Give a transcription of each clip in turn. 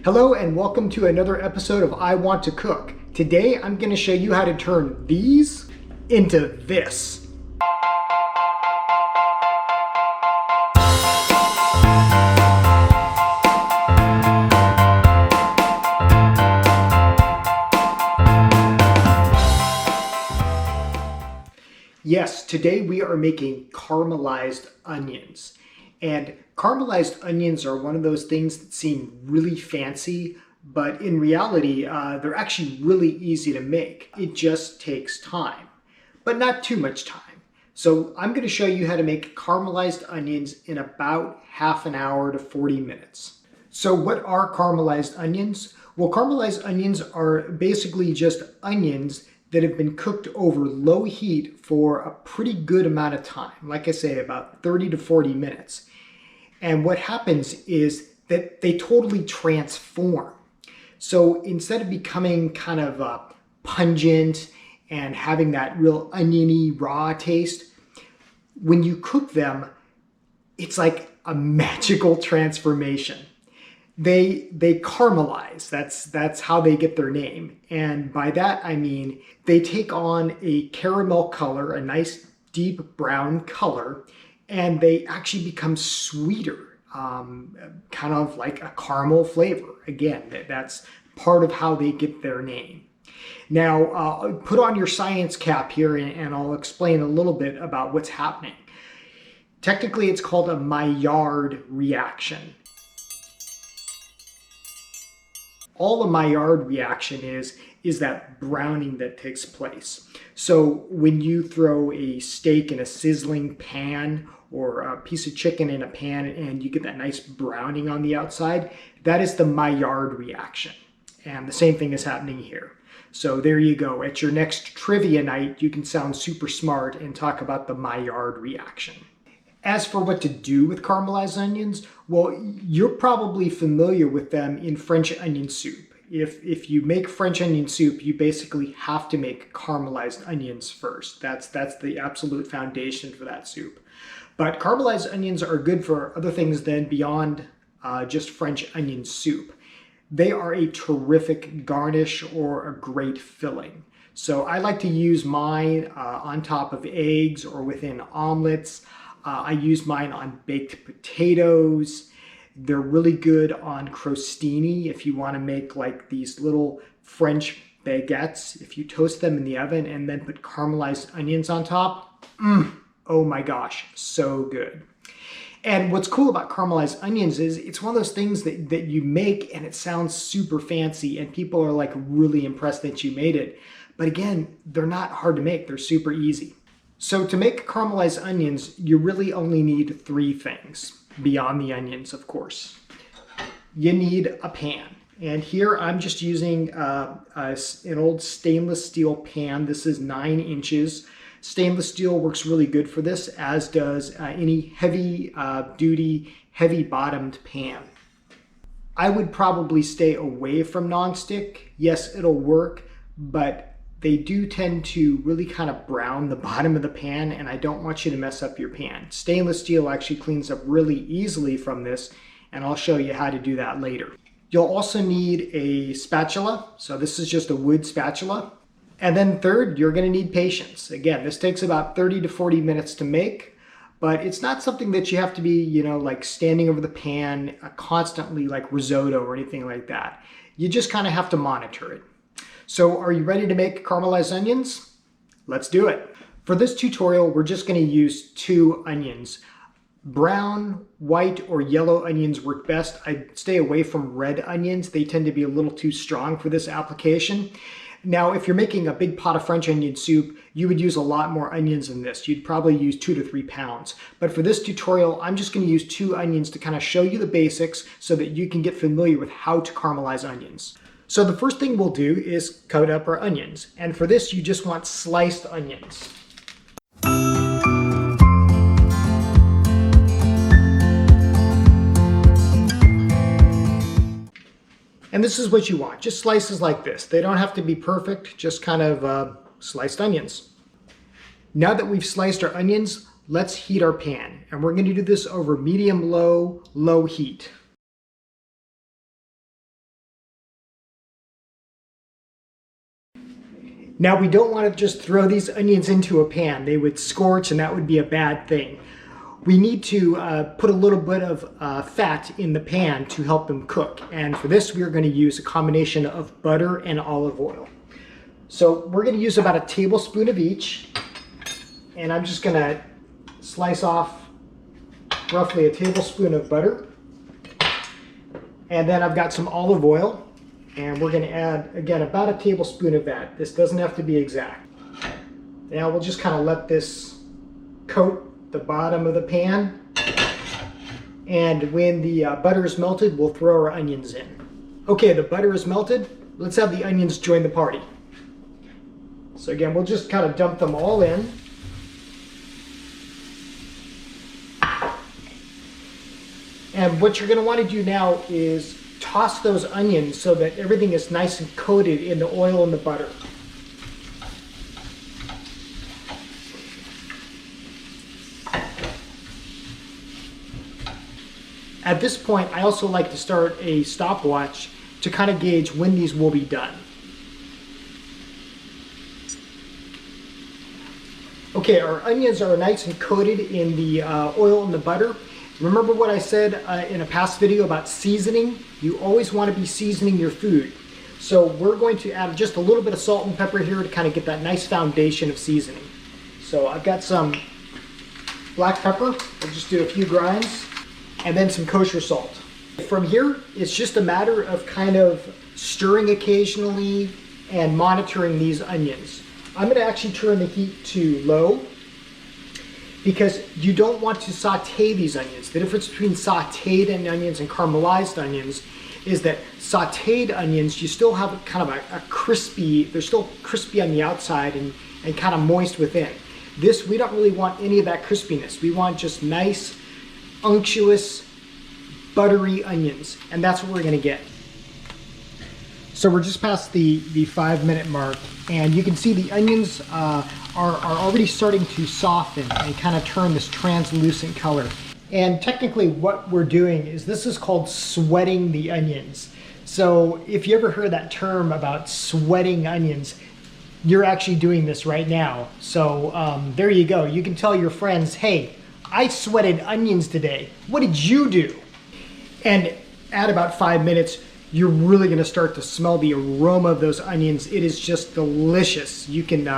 Hello and welcome to another episode of I Want to Cook. Today I'm going to show you how to turn these into this. Yes, today we are making caramelized onions. And caramelized onions are one of those things that seem really fancy, but in reality, they're actually really easy to make. It just takes time, but not too much time. So I'm going to show you how to make caramelized onions in about half an hour to 40 minutes. So what are caramelized onions? Well, caramelized onions are basically just onions that have been cooked over low heat for a pretty good amount of time. Like I say, about 30 to 40 minutes. And what happens is that they totally transform. So instead of becoming kind of pungent and having that real oniony raw taste, when you cook them, it's like a magical transformation. They caramelize. That's how they get their name. And by that I mean they take on a caramel color, a nice deep brown color, and they actually become sweeter, kind of like a caramel flavor. Again, that's part of how they get their name. Now, put on your science cap here and I'll explain a little bit about what's happening. Technically, it's called a Maillard reaction. All a Maillard reaction is that browning that takes place. So when you throw a steak in a sizzling pan or a piece of chicken in a pan and you get that nice browning on the outside, that is the Maillard reaction. And the same thing is happening here. So there you go. At your next trivia night, you can sound super smart and talk about the Maillard reaction. As for what to do with caramelized onions, well, you're probably familiar with them in French onion soup. If you make French onion soup, you basically have to make caramelized onions first. That's the absolute foundation for that soup. But caramelized onions are good for other things than beyond just French onion soup. They are a terrific garnish or a great filling. So I like to use mine on top of eggs or within omelets. I use mine on baked potatoes. They're really good on crostini if you want to make like these little French baguettes. If you toast them in the oven and then put caramelized onions on top, oh my gosh, so good. And what's cool about caramelized onions is it's one of those things that you make and it sounds super fancy and people are like really impressed that you made it. But again, they're not hard to make. They're super easy. So to make caramelized onions, you really only need three things, beyond the onions, of course. You need a pan. And here I'm just using an old stainless steel pan. This is 9 inches. Stainless steel works really good for this, as does any heavy-duty, heavy-bottomed pan. I would probably stay away from nonstick. Yes, it'll work, but they do tend to really kind of brown the bottom of the pan, and I don't want you to mess up your pan. Stainless steel actually cleans up really easily from this, and I'll show you how to do that later. You'll also need a spatula. So this is just a wood spatula. And then third, you're going to need patience. Again, this takes about 30 to 40 minutes to make, but it's not something that you have to be, like standing over the pan constantly like risotto or anything like that. You just kind of have to monitor it. So are you ready to make caramelized onions? Let's do it. For this tutorial, we're just going to use 2 onions. Brown, white, or yellow onions work best. I stay away from red onions. They tend to be a little too strong for this application. Now, if you're making a big pot of French onion soup, you would use a lot more onions than this. You'd probably use 2 to 3 pounds. But for this tutorial, I'm just going to use 2 onions to kind of show you the basics so that you can get familiar with how to caramelize onions. So the first thing we'll do is cut up our onions. And for this, you just want sliced onions. And this is what you want, just slices like this. They don't have to be perfect, just kind of sliced onions. Now that we've sliced our onions, let's heat our pan. And we're going to do this over medium-low, low heat. Now we don't want to just throw these onions into a pan. They would scorch and that would be a bad thing. We need to put a little bit of fat in the pan to help them cook. And for this, we are going to use a combination of butter and olive oil. So we're going to use about a tablespoon of each. And I'm just going to slice off roughly a tablespoon of butter. And then I've got some olive oil. And we're going to add, again, about a tablespoon of that. This doesn't have to be exact. Now we'll just kind of let this coat the bottom of the pan, and when the butter is melted, we'll throw our onions in. Okay, the butter is melted. Let's have the onions join the party. So again, we'll just kind of dump them all in. And what you're going to want to do now is toss those onions so that everything is nice and coated in the oil and the butter. At this point, I also like to start a stopwatch to kind of gauge when these will be done. Okay, our onions are nice and coated in the oil and the butter. Remember what I said in a past video about seasoning? You always want to be seasoning your food. So we're going to add just a little bit of salt and pepper here to kind of get that nice foundation of seasoning. So I've got some black pepper. I'll just do a few grinds. And then some kosher salt. From here, it's just a matter of kind of stirring occasionally and monitoring these onions. I'm going to actually turn the heat to low because you don't want to saute these onions. The difference between sauteed onions and caramelized onions is that sauteed onions, you still have kind of a crispy, they're still crispy on the outside and kind of moist within. This, we don't really want any of that crispiness. We want just nice, unctuous, buttery onions, and that's what we're going to get. So we're just past the 5-minute mark, and you can see the onions are already starting to soften and kind of turn this translucent color. And technically what we're doing is this is called sweating the onions. So if you ever heard that term about sweating onions, you're actually doing this right now. So there you go. You can tell your friends, hey, I sweated onions today. What did you do? And at about 5 minutes, you're really going to start to smell the aroma of those onions. It is just delicious. You can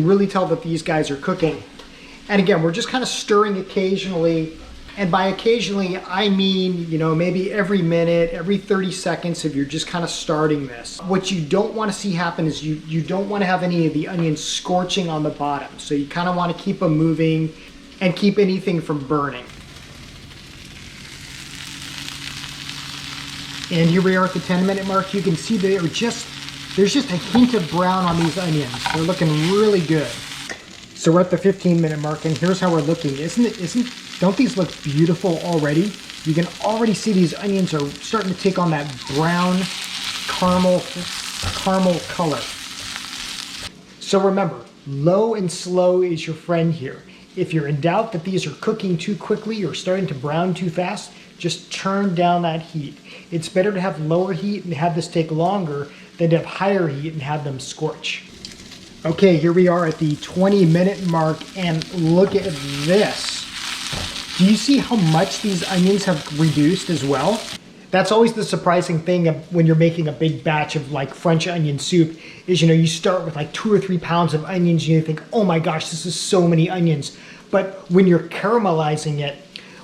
really tell that these guys are cooking. And again, we're just kind of stirring occasionally. And by occasionally, I mean, you know, maybe every minute, every 30 seconds if you're just kind of starting this. What you don't want to see happen is you don't want to have any of the onions scorching on the bottom. So you kind of want to keep them moving and keep anything from burning. And here we are at the 10-minute mark. You can see there's just a hint of brown on these onions. They're looking really good. So we're at the 15-minute mark, and here's how we're looking. Don't these look beautiful already? You can already see these onions are starting to take on that brown caramel color. So remember, low and slow is your friend here. If you're in doubt that these are cooking too quickly or starting to brown too fast, just turn down that heat. It's better to have lower heat and have this take longer than to have higher heat and have them scorch. Okay, here we are at the 20-minute mark, and look at this. Do you see how much these onions have reduced as well? That's always the surprising thing when you're making a big batch of like French onion soup is, you start with like 2 or 3 pounds of onions and you think, oh my gosh, this is so many onions. But when you're caramelizing it,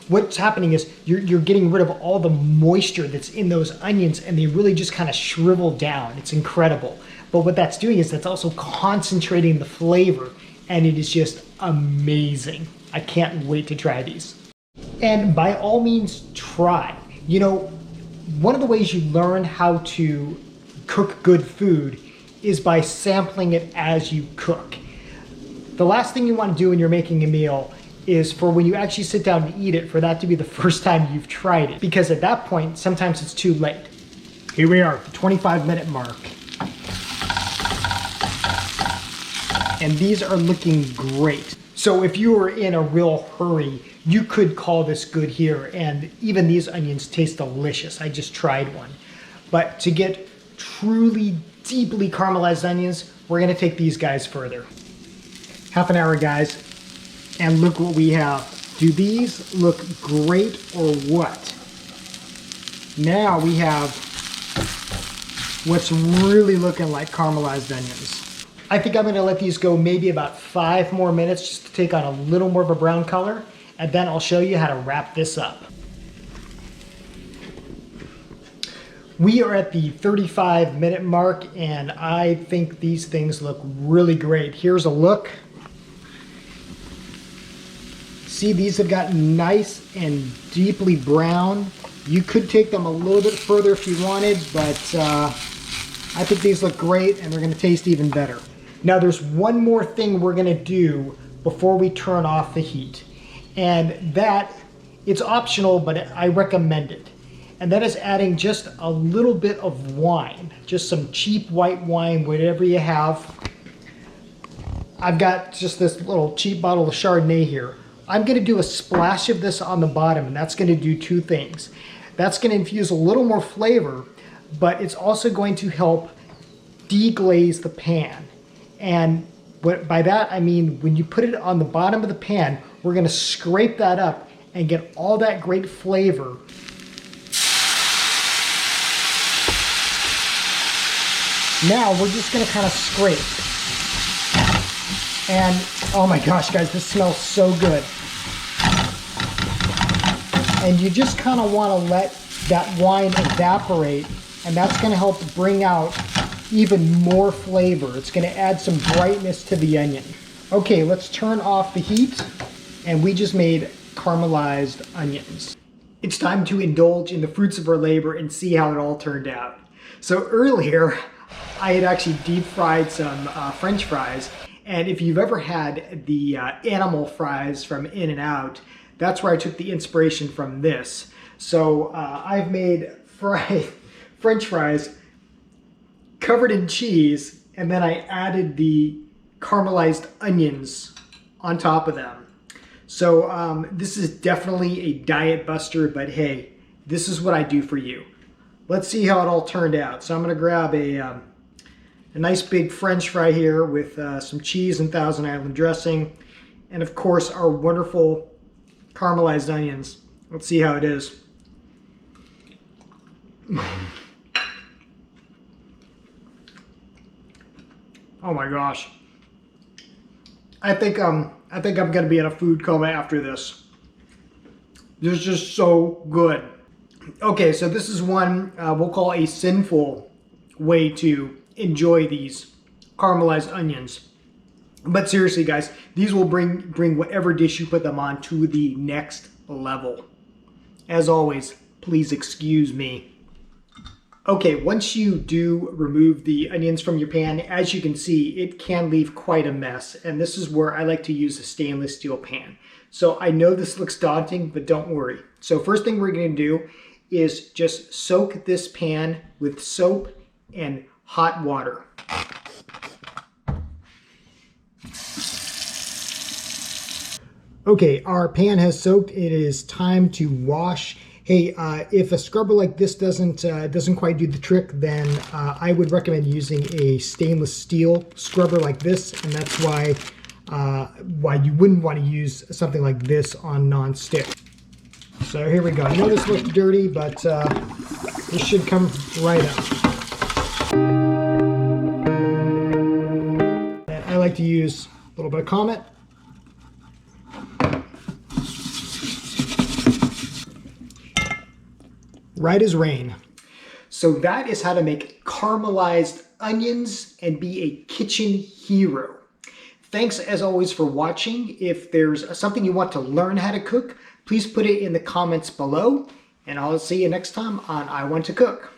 what's happening is you're getting rid of all the moisture that's in those onions, and they really just kind of shrivel down. It's incredible. But what that's doing is that's also concentrating the flavor, and it is just amazing. I can't wait to try these. And by all means, try. One of the ways you learn how to cook good food is by sampling it as you cook. The last thing you want to do when you're making a meal is for when you actually sit down to eat it, for that to be the first time you've tried it. Because at that point, sometimes it's too late. Here we are, the 25-minute mark. And these are looking great. So if you were in a real hurry, you could call this good here, and even these onions taste delicious. I just tried one. But to get truly deeply caramelized onions, we're gonna take these guys further. Half an hour, guys, and look what we have. Do these look great or what? Now we have what's really looking like caramelized onions. I think I'm gonna let these go maybe about 5 more minutes just to take on a little more of a brown color, and then I'll show you how to wrap this up. We are at the 35-minute mark, and I think these things look really great. Here's a look. See, these have gotten nice and deeply brown. You could take them a little bit further if you wanted, but I think these look great and they're gonna taste even better. Now there's one more thing we're gonna do before we turn off the heat. And that, it's optional, but I recommend it. And that is adding just a little bit of wine, just some cheap white wine, whatever you have. I've got just this little cheap bottle of Chardonnay here. I'm gonna do a splash of this on the bottom, and that's gonna do 2 things. That's gonna infuse a little more flavor, but it's also going to help deglaze the pan. And by that, I mean, when you put it on the bottom of the pan, we're gonna scrape that up and get all that great flavor. Now we're just gonna kind of scrape. And oh my gosh, guys, this smells so good. And you just kind of want to let that wine evaporate, and that's going to help bring out even more flavor. It's going to add some brightness to the onion. Okay, let's turn off the heat, and we just made caramelized onions. It's time to indulge in the fruits of our labor and see how it all turned out. So earlier, I had actually deep fried some French fries. And if you've ever had the animal fries from In-N-Out, that's where I took the inspiration from this. So I've made French fries covered in cheese, and then I added the caramelized onions on top of them. So this is definitely a diet buster, but hey, this is what I do for you. Let's see how it all turned out. So I'm gonna grab a nice big French fry here with some cheese and Thousand Island dressing, and of course our wonderful caramelized onions. Let's see how it is. Oh my gosh. I think I'm gonna be in a food coma after this. This is just so good. Okay, so this is one we'll call a sinful way to enjoy these caramelized onions. But seriously, guys, these will bring whatever dish you put them on to the next level. As always, please excuse me. Okay, once you do remove the onions from your pan, as you can see, it can leave quite a mess. And this is where I like to use a stainless steel pan. So I know this looks daunting, but don't worry. So first thing we're gonna do is just soak this pan with soap and hot water. Okay, our pan has soaked. It is time to wash. Hey, if a scrubber like this doesn't quite do the trick, then I would recommend using a stainless steel scrubber like this, and that's why you wouldn't want to use something like this on non-stick. So here we go. I know this looks dirty, but this should come right up. And I like to use a little bit of Comet. Right as rain. So that is how to make caramelized onions and be a kitchen hero. Thanks as always for watching. If there's something you want to learn how to cook, please put it in the comments below, and I'll see you next time on I Want to Cook.